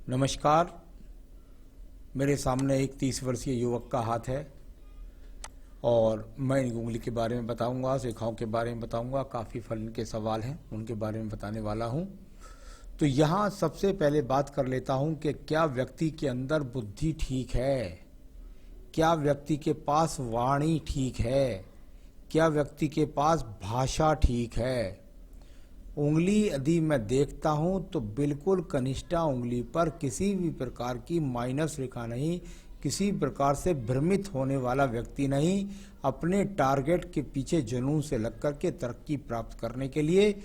नमस्कार। मेरे सामने एक 30 वर्षीय युवक का हाथ है और मैं इन उंगली के बारे में बताऊंगा, रेखाओं के बारे में बताऊंगा। काफ़ी फलन के सवाल हैं, उनके बारे में बताने वाला हूं। तो यहाँ सबसे पहले बात कर लेता हूं कि क्या व्यक्ति के अंदर बुद्धि ठीक है, क्या व्यक्ति के पास वाणी ठीक है, क्या व्यक्ति के पास भाषा ठीक है। उंगली यदि मैं देखता हूं तो बिल्कुल कनिष्ठा उंगली पर किसी भी प्रकार की माइनस रेखा नहीं, किसी प्रकार से भ्रमित होने वाला व्यक्ति नहीं। अपने टारगेट के पीछे जुनून से लग कर के तरक्की प्राप्त करने के लिए,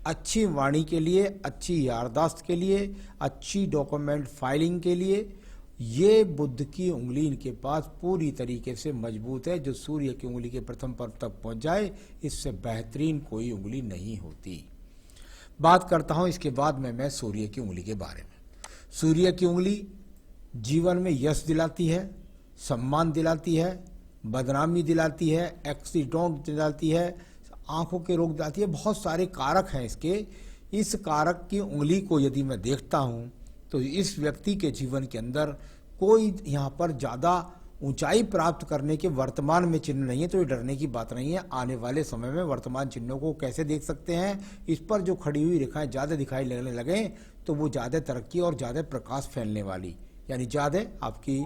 अच्छी वाणी के लिए, अच्छी याददाश्त के लिए, अच्छी डॉक्यूमेंट फाइलिंग के लिए, ये बुध की उंगली इनके पास पूरी तरीके से मजबूत है। जो सूर्य की उंगली के प्रथम पर्व तक पहुंच जाए, इससे बेहतरीन कोई उंगली नहीं होती। बात करता हूं इसके बाद में मैं सूर्य की उंगली के बारे में। सूर्य की उंगली जीवन में यश दिलाती है, सम्मान दिलाती है, बदनामी दिलाती है, एक्सीडेंट दिलाती है, आंखों के रोग दिलाती है। बहुत सारे कारक हैं इसके। इस कारक की उंगली को यदि मैं देखता हूं तो इस व्यक्ति के जीवन के अंदर कोई यहाँ पर ज़्यादा ऊंचाई प्राप्त करने के वर्तमान में चिन्ह नहीं है। तो ये डरने की बात नहीं है। आने वाले समय में वर्तमान चिन्हों को कैसे देख सकते हैं, इस पर जो खड़ी हुई रेखाएं ज़्यादा दिखाई लगने लगे तो वो ज़्यादा तरक्की और ज़्यादा प्रकाश फैलने वाली, यानी ज़्यादा आपकी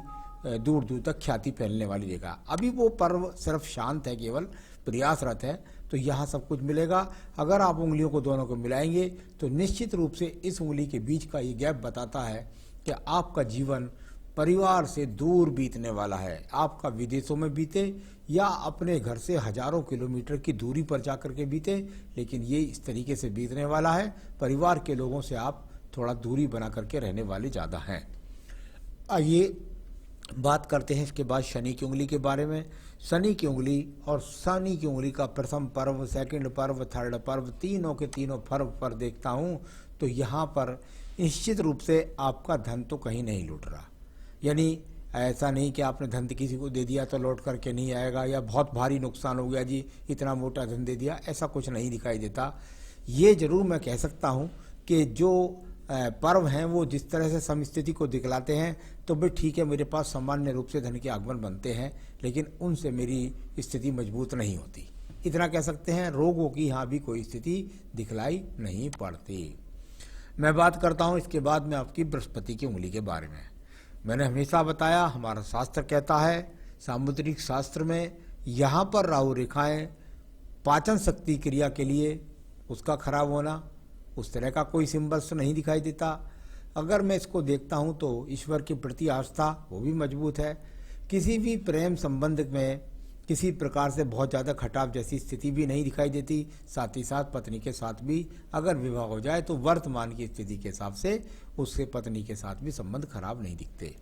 दूर दूर तक ख्याति फैलने वाली रेखा। अभी वो पर्व सिर्फ शांत है, केवल प्रयासरत है। तो यहाँ सब कुछ मिलेगा। अगर आप उंगलियों को दोनों को मिलाएंगे तो निश्चित रूप से इस उंगली के बीच का ये गैप बताता है कि आपका जीवन परिवार से दूर बीतने वाला है। आपका विदेशों में बीते या अपने घर से हजारों किलोमीटर की दूरी पर जाकर के बीते, लेकिन ये इस तरीके से बीतने वाला है। परिवार के लोगों से आप थोड़ा दूरी बना करके रहने वाले ज़्यादा हैं। आइए बात करते हैं इसके बाद शनि की उंगली के बारे में। शनि की उंगली और शनि की उंगली का प्रथम पर्व, सेकंड पर्व, थर्ड पर्व, तीनों के तीनों पर्व पर देखता हूँ तो यहाँ पर निश्चित रूप से आपका धन तो कहीं नहीं लूट रहा। यानी ऐसा नहीं कि आपने धन किसी को दे दिया तो लौट करके नहीं आएगा, या बहुत भारी नुकसान हो गया जी, इतना मोटा धन दे दिया, ऐसा कुछ नहीं दिखाई देता। ये जरूर मैं कह सकता हूँ कि जो पर्व हैं वो जिस तरह से समस्थिति को दिखलाते हैं तो भाई ठीक है, मेरे पास सामान्य रूप से धन के आगमन बनते हैं, लेकिन उनसे मेरी स्थिति मजबूत नहीं होती। इतना कह सकते हैं। रोगों की यहाँ भी कोई स्थिति दिखलाई नहीं पड़ती। मैं बात करता हूँ इसके बाद में आपकी बृहस्पति की उंगली के बारे में। मैंने हमेशा बताया, हमारा शास्त्र कहता है, सामुद्रिक शास्त्र में यहाँ पर राहु रेखाएं पाचन शक्ति क्रिया के लिए उसका खराब होना, उस तरह का कोई सिंबल्स नहीं दिखाई देता। अगर मैं इसको देखता हूँ तो ईश्वर के प्रति आस्था वो भी मजबूत है। किसी भी प्रेम संबंध में किसी प्रकार से बहुत ज़्यादा खटाव जैसी स्थिति भी नहीं दिखाई देती। साथ ही साथ पत्नी के साथ भी अगर विवाह हो जाए तो वर्तमान की स्थिति के हिसाब से उसके पत्नी के साथ भी संबंध खराब नहीं दिखते।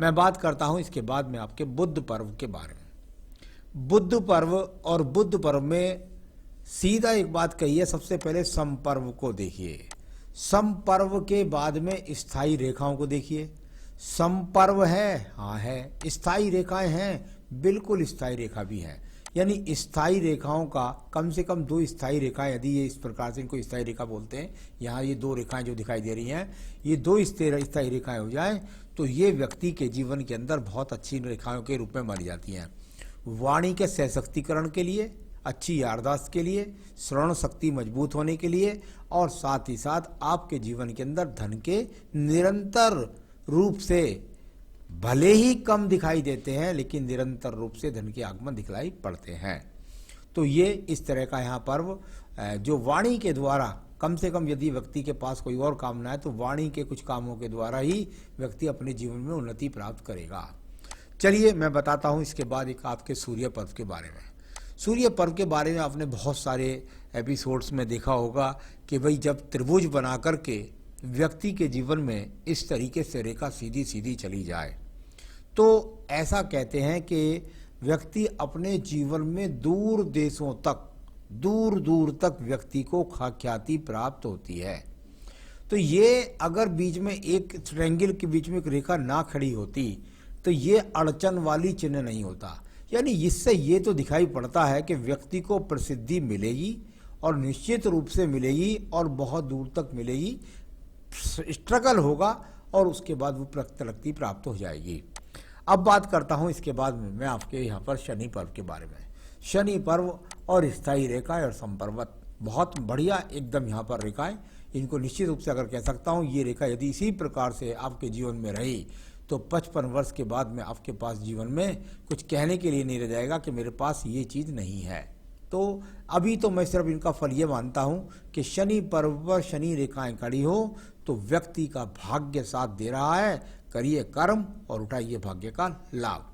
मैं बात करता हूँ इसके बाद में आपके बुध पर्व के बारे में। बुध पर्व और बुध पर्व में सीधा एक बात कही है, सबसे पहले समपर्व को देखिए, समपर्व के बाद में स्थायी रेखाओं को देखिए। समपर्व है, हाँ है, स्थायी रेखाएं हैं, बिल्कुल स्थायी रेखा भी है। यानी स्थायी रेखाओं का कम से कम 2 स्थायी रेखाएं, यदि ये इस प्रकार से इनको स्थायी रेखा बोलते हैं, यहाँ ये 2 रेखाएं जो दिखाई दे रही हैं, ये 2 स्थायी रेखाएं हो जाएं तो ये व्यक्ति के जीवन के अंदर बहुत अच्छी रेखाओं के रूप में मानी जाती हैं। वाणी के सशक्तिकरण के लिए, अच्छी याददाश्त के लिए, श्रवण शक्ति मजबूत होने के लिए, और साथ ही साथ आपके जीवन के अंदर धन के निरंतर रूप से, भले ही कम दिखाई देते हैं लेकिन निरंतर रूप से धन के आगमन दिखलाई पड़ते हैं। तो ये इस तरह का यहाँ पर्व जो वाणी के द्वारा, कम से कम यदि व्यक्ति के पास कोई और काम ना है तो वाणी के कुछ कामों के द्वारा ही व्यक्ति अपने जीवन में उन्नति प्राप्त करेगा। चलिए मैं बताता हूँ इसके बाद एक आपके सूर्य पर्व के बारे में। सूर्य पर्व के बारे में आपने बहुत सारे एपिसोड्स में देखा होगा कि भाई जब त्रिभुज बना करके व्यक्ति के जीवन में इस तरीके से रेखा सीधी सीधी चली जाए तो ऐसा कहते हैं कि व्यक्ति अपने जीवन में दूर देशों तक, दूर दूर तक व्यक्ति को ख्याति प्राप्त होती है। तो ये अगर बीच में एक ट्रायंगल के बीच में एक रेखा ना खड़ी होती तो ये अड़चन वाली चिन्ह नहीं होता। यानी इससे ये तो दिखाई पड़ता है कि व्यक्ति को प्रसिद्धि मिलेगी और निश्चित रूप से मिलेगी और बहुत दूर तक मिलेगी। स्ट्रगल होगा और उसके बाद वो तरक्की प्राप्त हो जाएगी। अब बात करता हूँ इसके बाद में मैं आपके यहाँ पर शनि पर्व के बारे में। शनि पर्व और स्थायी रेखाएं और संपर्वत बहुत बढ़िया एकदम यहाँ पर रेखाएं, इनको निश्चित रूप से अगर कह सकता हूँ ये रेखा यदि इसी प्रकार से आपके जीवन में रही तो 55 वर्ष के बाद में आपके पास जीवन में कुछ कहने के लिए नहीं रह जाएगा कि मेरे पास ये चीज़ नहीं है। तो अभी तो मैं सिर्फ इनका फल ये मानता हूँ कि शनि पर्व पर शनि रेखाएं खड़ी हो तो व्यक्ति का भाग्य साथ दे रहा है, करिए कर्म और उठाइए भाग्य का लाभ।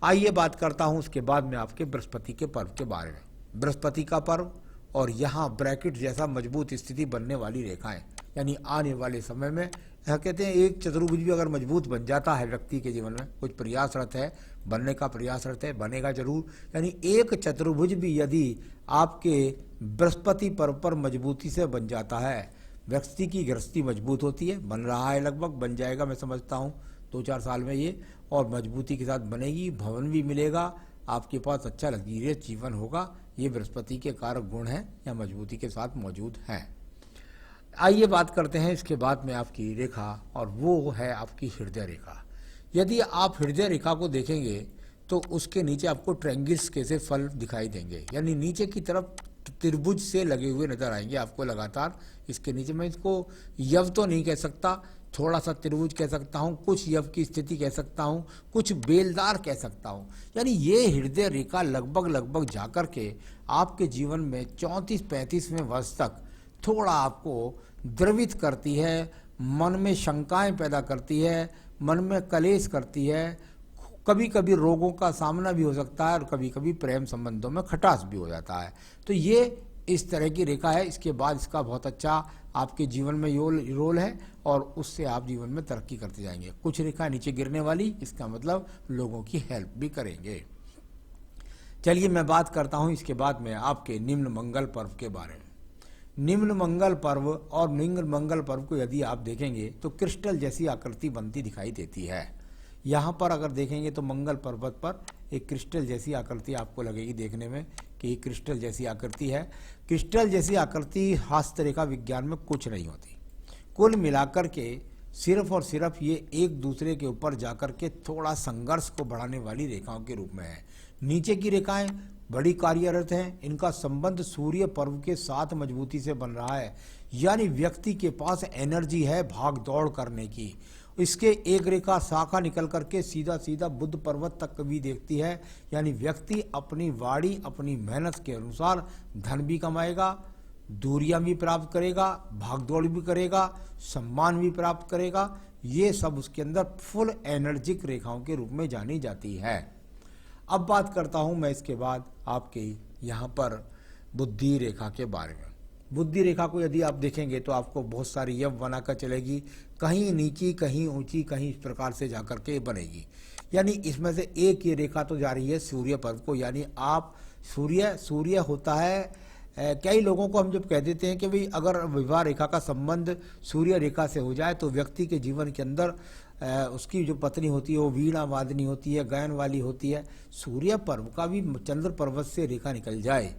आइए बात करता हूँ उसके बाद में आपके बृहस्पति के पर्व के बारे में। बृहस्पति का पर्व और यहाँ ब्रैकेट जैसा मजबूत स्थिति बनने वाली रेखाएं, यानी आने वाले समय में यह कहते हैं एक चतुर्भुज भी अगर मजबूत बन जाता है व्यक्ति के जीवन में, कुछ प्रयासरत है, बनने का प्रयासरत है, बनेगा जरूर, यानी एक चतुर्भुज भी यदि आपके बृहस्पति पर्व पर मजबूती से बन जाता है, व्यक्ति की गृहस्थी मजबूत होती है, बन रहा है, लगभग बन जाएगा मैं समझता हूँ 2-4 साल में ये, और मजबूती के साथ बनेगी, भवन भी मिलेगा, आपके पास अच्छा लग्जरियस जीवन होगा। ये बृहस्पति के कारक गुण हैं या मजबूती के साथ मौजूद हैं। आइए बात करते हैं इसके बाद में आपकी रेखा, और वो है आपकी हृदय रेखा। यदि आप हृदय रेखा को देखेंगे तो उसके नीचे आपको ट्रायंगल्स कैसे फल दिखाई देंगे, यानी नीचे की तरफ त्रिभुज से लगे हुए नजर आएंगे आपको लगातार। इसके नीचे मैं इसको यव तो नहीं कह सकता, थोड़ा सा त्रिभुज कह सकता हूँ, कुछ यव की स्थिति कह सकता हूँ, कुछ बेलदार कह सकता हूँ, यानी ये हृदय रेखा लगभग जाकर के आपके जीवन में 34-35वें वर्ष तक थोड़ा आपको द्रवित करती है, मन में शंकाएं पैदा करती है, मन में कलेश करती है, कभी कभी रोगों का सामना भी हो सकता है और कभी कभी प्रेम संबंधों में खटास भी हो जाता है। तो ये इस तरह की रेखा है। इसके बाद इसका बहुत अच्छा आपके जीवन में रोल है और उससे आप जीवन में तरक्की करते जाएंगे। कुछ रेखा नीचे गिरने वाली, इसका मतलब लोगों की हेल्प भी करेंगे। चलिए मैं बात करता हूँ इसके बाद में आपके निम्न मंगल पर्व के बारे में। निम्न मंगल पर्व और निम्न मंगल पर्व को यदि आप देखेंगे तो क्रिस्टल जैसी आकृति बनती दिखाई देती है। यहाँ पर अगर देखेंगे तो मंगल पर्वत पर एक क्रिस्टल जैसी आकृति आपको लगेगी देखने में कि एक क्रिस्टल जैसी आकृति है। क्रिस्टल जैसी आकृति हस्तरेखा विज्ञान में कुछ नहीं होती। कुल मिलाकर के सिर्फ और सिर्फ ये एक दूसरे के ऊपर जाकर के थोड़ा संघर्ष को बढ़ाने वाली रेखाओं के रूप में है। नीचे की रेखाएं बड़ी कार्यरत हैं, इनका संबंध सूर्य पर्व के साथ मजबूती से बन रहा है, यानी व्यक्ति के पास एनर्जी है भाग दौड़ करने की। इसके एक रेखा शाखा निकल करके सीधा बुद्ध पर्वत तक भी देखती है, यानी व्यक्ति अपनी वाणी अपनी मेहनत के अनुसार धन भी कमाएगा, दूरियां भी प्राप्त करेगा, भागदौड़ भी करेगा, सम्मान भी प्राप्त करेगा। ये सब उसके अंदर फुल एनर्जिक रेखाओं के रूप में जानी जाती है। अब बात करता हूं मैं इसके बाद आपके यहाँ पर बुद्धि रेखा के बारे में। बुद्धि रेखा को यदि आप देखेंगे तो आपको बहुत सारी यव बनाकर चलेगी, कहीं नीची कहीं ऊंची कहीं इस प्रकार से जाकर के बनेगी। यानी इसमें से एक ये रेखा तो जा रही है सूर्य पर्व को, यानी आप सूर्य होता है। कई लोगों को हम जब कह देते हैं कि भाई अगर विवाह रेखा का संबंध सूर्य रेखा से हो जाए तो व्यक्ति के जीवन के अंदर उसकी जो पत्नी होती है वो वीणा वादनी होती है, गायन वाली होती है। सूर्य पर्व का भी चंद्र पर्वत से रेखा निकल जाए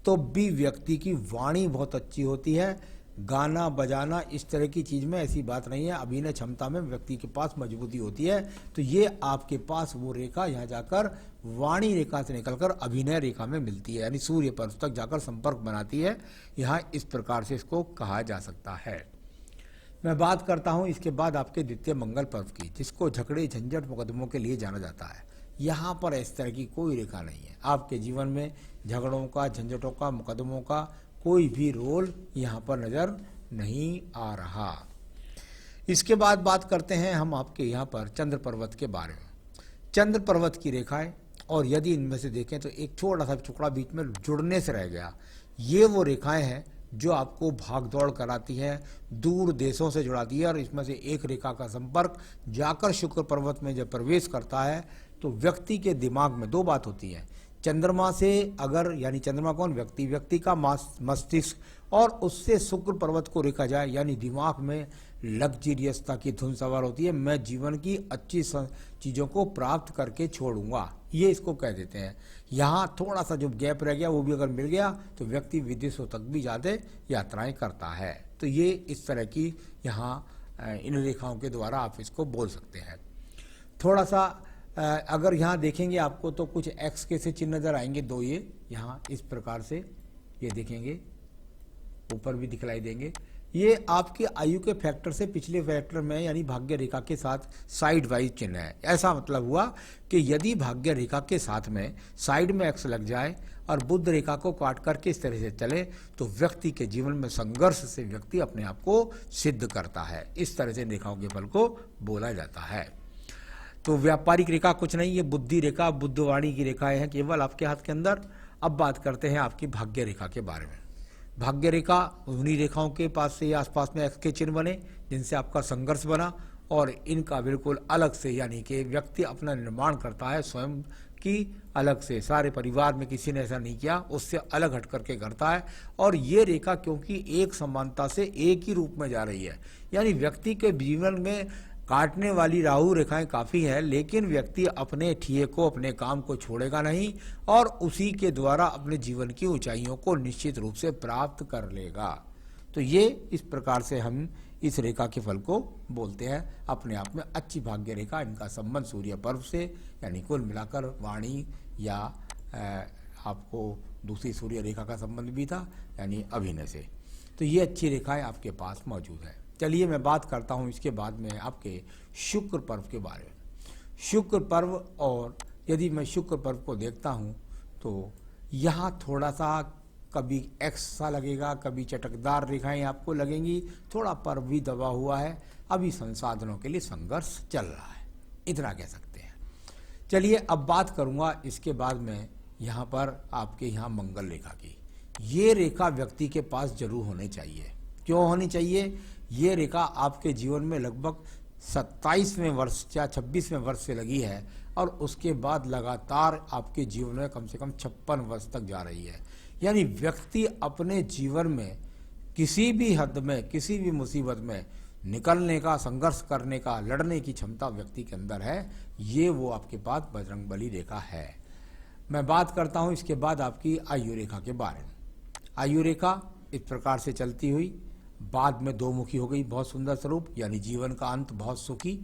तो भी व्यक्ति की वाणी बहुत अच्छी होती है, गाना बजाना इस तरह की चीज में ऐसी बात नहीं है, अभिनय क्षमता में व्यक्ति के पास मजबूती होती है। तो ये आपके पास वो रेखा यहाँ जाकर वाणी रेखा से निकलकर अभिनय रेखा में मिलती है, यानी सूर्य पर्व तक जाकर संपर्क बनाती है। यहाँ इस प्रकार से इसको कहा जा सकता है। मैं बात करता हूँ इसके बाद आपके द्वितीय मंगल पर्व की, जिसको झगड़े झंझट मुकदमों के लिए जाना जाता है। यहाँ पर इस तरह की कोई रेखा नहीं है। आपके जीवन में झगड़ों का, झंझटों का, मुकदमों का कोई भी रोल यहाँ पर नजर नहीं आ रहा। इसके बाद बात करते हैं हम आपके यहाँ पर चंद्र पर्वत के बारे में। चंद्र पर्वत की रेखाएं, और यदि इनमें से देखें तो एक छोटा सा टुकड़ा बीच में जुड़ने से रह गया। ये वो रेखाएं हैं जो आपको भाग दौड़ कराती है, दूर देशों से जुड़ाती है। और इसमें से एक रेखा का संपर्क जाकर शुक्र पर्वत में जब प्रवेश करता है तो व्यक्ति के दिमाग में दो बात होती है। चंद्रमा से अगर, यानी चंद्रमा कौन, व्यक्ति का मस्तिष्क, और उससे शुक्र पर्वत को रेखा जाए यानी दिमाग में लग्जरियसता की धुन सवार होती है। मैं जीवन की अच्छी चीज़ों को प्राप्त करके छोड़ूंगा, ये इसको कह देते हैं। यहाँ थोड़ा सा जो गैप रह गया वो भी अगर मिल गया तो व्यक्ति विदेशों तक भी ज़्यादा यात्राएं करता है। तो ये इस तरह की यहाँ इन रेखाओं के द्वारा आप इसको बोल सकते हैं। थोड़ा सा अगर यहाँ देखेंगे आपको तो कुछ एक्स के से चिन्ह नजर आएंगे, दो ये यहाँ इस प्रकार से ये देखेंगे, ऊपर भी दिखलाई देंगे। ये आपकी आयु के फैक्टर से पिछले फैक्टर में यानी भाग्य रेखा के साथ साइड वाइज चिन्ह है। ऐसा मतलब हुआ कि यदि भाग्य रेखा के साथ में साइड में एक्स लग जाए और बुध रेखा को काट करके इस तरह से चले तो व्यक्ति के जीवन में संघर्ष से व्यक्ति अपने आप को सिद्ध करता है। इस तरह से रेखाओं के फल को बोला जाता है। तो व्यापारिक रेखा कुछ नहीं, ये बुद्धि रेखा, बुद्धवाणी की रेखाएं हैं केवल आपके हाथ के अंदर। अब बात करते हैं आपकी भाग्य रेखा के बारे में। भाग्य रेखा उन्हीं रेखाओं के पास से आसपास में एक्स के चिन्ह बने जिनसे आपका संघर्ष बना, और इनका बिल्कुल अलग से यानी कि व्यक्ति अपना निर्माण करता है स्वयं की अलग से, सारे परिवार में किसी ने ऐसा नहीं किया, उससे अलग हट करके करता है। और ये रेखा क्योंकि एक समानता से एक ही रूप में जा रही है, यानी व्यक्ति के जीवन में काटने वाली राहु रेखाएं काफ़ी है, लेकिन व्यक्ति अपने ठिए को, अपने काम को छोड़ेगा नहीं और उसी के द्वारा अपने जीवन की ऊंचाइयों को निश्चित रूप से प्राप्त कर लेगा। तो ये इस प्रकार से हम इस रेखा के फल को बोलते हैं। अपने आप में अच्छी भाग्य रेखा, इनका संबंध सूर्य पर्व से यानी कुल मिलाकर वाणी या आपको दूसरी सूर्य रेखा का संबंध भी था यानी अभिनय से। तो ये अच्छी रेखाएं आपके पास मौजूद है। चलिए मैं बात करता हूँ इसके बाद में आपके शुक्र पर्व के बारे में। शुक्र पर्व, और यदि मैं शुक्र पर्व को देखता हूँ तो यहाँ थोड़ा सा कभी एक्स सा लगेगा, कभी चटकदार रेखाएं आपको लगेंगी, थोड़ा पर्व भी दबा हुआ है, अभी संसाधनों के लिए संघर्ष चल रहा है, इतना कह सकते हैं। चलिए अब बात करूँगा इसके बाद में यहाँ पर आपके यहाँ मंगल रेखा की। ये रेखा व्यक्ति के पास जरूर होनी चाहिए। क्यों होनी चाहिए? ये रेखा आपके जीवन में लगभग 27वें वर्ष या 26वें वर्ष से लगी है और उसके बाद लगातार आपके जीवन में कम से कम 56 वर्ष तक जा रही है। यानी व्यक्ति अपने जीवन में किसी भी हद में, किसी भी मुसीबत में निकलने का, संघर्ष करने का, लड़ने की क्षमता व्यक्ति के अंदर है। ये वो आपके पास बजरंगबली रेखा है। मैं बात करता हूँ इसके बाद आपकी आयु रेखा के बारे में। आयु रेखा इस प्रकार से चलती हुई बाद में दो मुखी हो गई, बहुत सुंदर स्वरूप, यानी जीवन का अंत बहुत सुखी,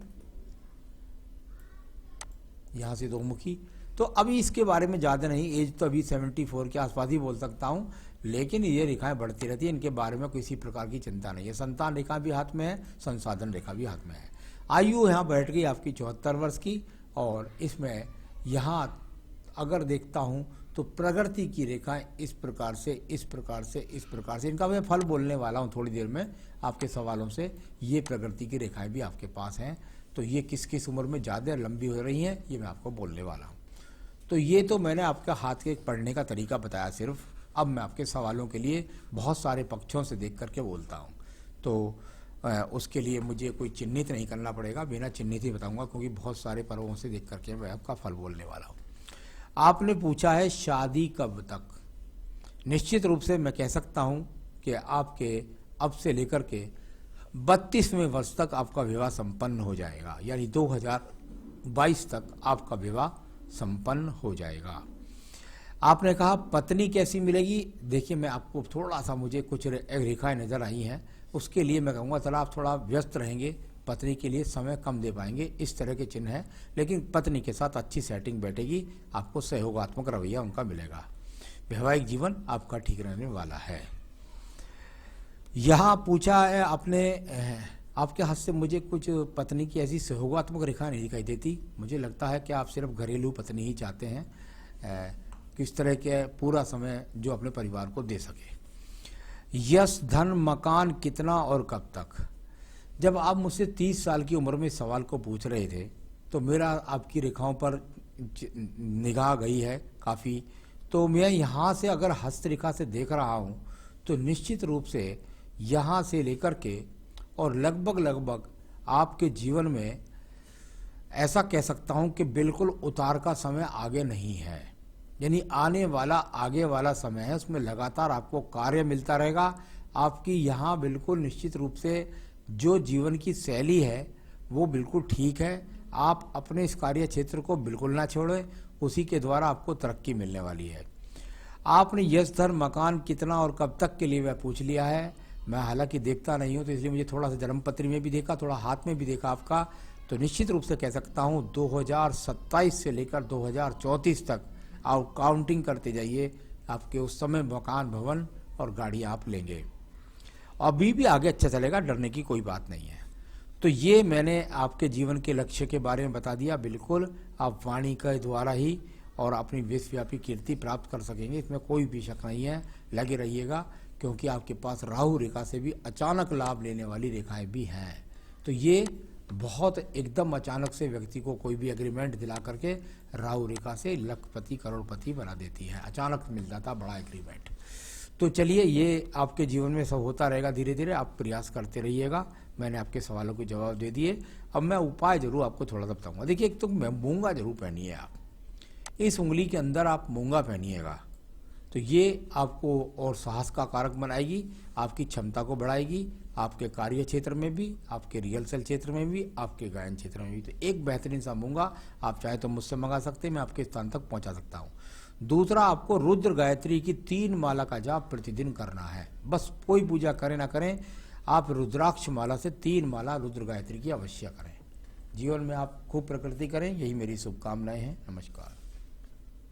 यहां से दो मुखी। तो अभी इसके बारे में ज्यादा नहीं, एज तो अभी 74 के आसपास ही बोल सकता हूं, लेकिन ये रेखाएं बढ़ती रहती है, इनके बारे में किसी प्रकार की चिंता नहीं है। संतान रेखा भी हाथ में है, संसाधन रेखा भी हाथ में है। आयु यहाँ बैठ गई आपकी 74 वर्ष की, और इसमें यहाँ अगर देखता हूं तो प्रगति की रेखाएं इस प्रकार से, इस प्रकार से, इस प्रकार से, इनका मैं फल बोलने वाला हूं थोड़ी देर में आपके सवालों से। ये प्रगति की रेखाएं भी आपके पास हैं, तो ये किस किस उम्र में ज़्यादा लंबी हो रही हैं ये मैं आपको बोलने वाला हूं। तो ये तो मैंने आपका हाथ के पढ़ने का तरीका बताया सिर्फ। अब मैं आपके सवालों के लिए बहुत सारे पक्षों से देख करके बोलता हूँ, तो उसके लिए मुझे कोई चिन्हित नहीं करना पड़ेगा, बिना चिन्हित ही बताऊँगा, क्योंकि बहुत सारे पर्वों से देख करके मैं आपका फल बोलने वाला हूँ। आपने पूछा है शादी कब तक। निश्चित रूप से मैं कह सकता हूं कि आपके अब से लेकर के 32वें वर्ष तक आपका विवाह संपन्न हो जाएगा, यानी 2022 तक आपका विवाह संपन्न हो जाएगा। आपने कहा पत्नी कैसी मिलेगी। देखिए मैं आपको थोड़ा सा, मुझे कुछ रेखाएं नजर आई हैं, उसके लिए मैं कहूँगा चला आप थोड़ा व्यस्त रहेंगे, पत्नी के लिए समय कम दे पाएंगे, इस तरह के चिन्ह है। लेकिन पत्नी के साथ अच्छी सेटिंग बैठेगी, आपको सहयोगात्मक रवैया उनका मिलेगा, वैवाहिक जीवन आपका ठीक रहने वाला है। यहाँ पूछा है आपने, आपके हाथ से मुझे कुछ पत्नी की ऐसी सहयोगात्मक रेखा नहीं दिखाई देती। मुझे लगता है कि आप सिर्फ घरेलू पत्नी ही चाहते हैं, किस तरह के पूरा समय जो अपने परिवार को दे सके। यश, धन, मकान कितना और कब तक। जब आप मुझसे 30 साल की उम्र में सवाल को पूछ रहे थे तो मेरा आपकी रेखाओं पर निगाह गई है काफ़ी। तो मैं यहाँ से अगर हस्तरेखा से देख रहा हूँ तो निश्चित रूप से यहाँ से लेकर के और लगभग आपके जीवन में ऐसा कह सकता हूँ कि बिल्कुल उतार का समय आगे नहीं है, यानी आने वाला आगे वाला समय है, उसमें लगातार आपको कार्य मिलता रहेगा। आपकी यहाँ बिल्कुल निश्चित रूप से जो जीवन की शैली है वो बिल्कुल ठीक है। आप अपने इस कार्य क्षेत्र को बिल्कुल ना छोड़ें, उसी के द्वारा आपको तरक्की मिलने वाली है। आपने यश, धन, मकान कितना और कब तक के लिए वह पूछ लिया है। मैं हालांकि देखता नहीं हूँ, तो इसलिए मुझे थोड़ा सा जन्मपत्री में भी देखा, थोड़ा हाथ में भी देखा आपका, तो निश्चित रूप से कह सकता हूँ 2027 से लेकर 2034 तक आप काउंटिंग करते जाइए, आपके उस समय मकान, भवन और गाड़ी आप लेंगे। अभी भी आगे अच्छा चलेगा, डरने की कोई बात नहीं है। तो ये मैंने आपके जीवन के लक्ष्य के बारे में बता दिया। बिल्कुल आप वाणी के द्वारा ही और अपनी विश्वव्यापी कीर्ति प्राप्त कर सकेंगे, इसमें कोई भी शक नहीं है। लगे रहिएगा, क्योंकि आपके पास राहु रेखा से भी अचानक लाभ लेने वाली रेखाएं भी हैं। तो ये बहुत एकदम अचानक से व्यक्ति को कोई भी एग्रीमेंट दिला करके राहु रेखा से लखपति करोड़पति बना देती है, अचानक मिल जाता बड़ा एग्रीमेंट। तो चलिए, ये आपके जीवन में सब होता रहेगा धीरे धीरे, आप प्रयास करते रहिएगा। मैंने आपके सवालों के जवाब दे दिए। अब मैं उपाय जरूर आपको थोड़ा सा बताऊंगा। देखिए, एक तो मूंगा जरूर पहनिए आप, इस उंगली के अंदर आप मूंगा पहनिएगा, तो ये आपको और साहस का कारक बनाएगी, आपकी क्षमता को बढ़ाएगी, आपके कार्य क्षेत्र में भी, आपके रिहर्सल क्षेत्र में भी, आपके गायन क्षेत्र में भी। तो एक बेहतरीन सा मूंगा आप चाहे तो मुझसे मंगा सकते हैं, मैं आपके स्थान तक पहुंचा सकता हूं। दूसरा, आपको रुद्र गायत्री की 3 माला का जाप प्रतिदिन करना है। बस कोई पूजा करें ना करें, आप रुद्राक्ष माला से 3 माला रुद्र गायत्री की अवश्य करें। जीवन में आप खूब प्रकृति करें, यही मेरी शुभकामनाएं हैं। नमस्कार।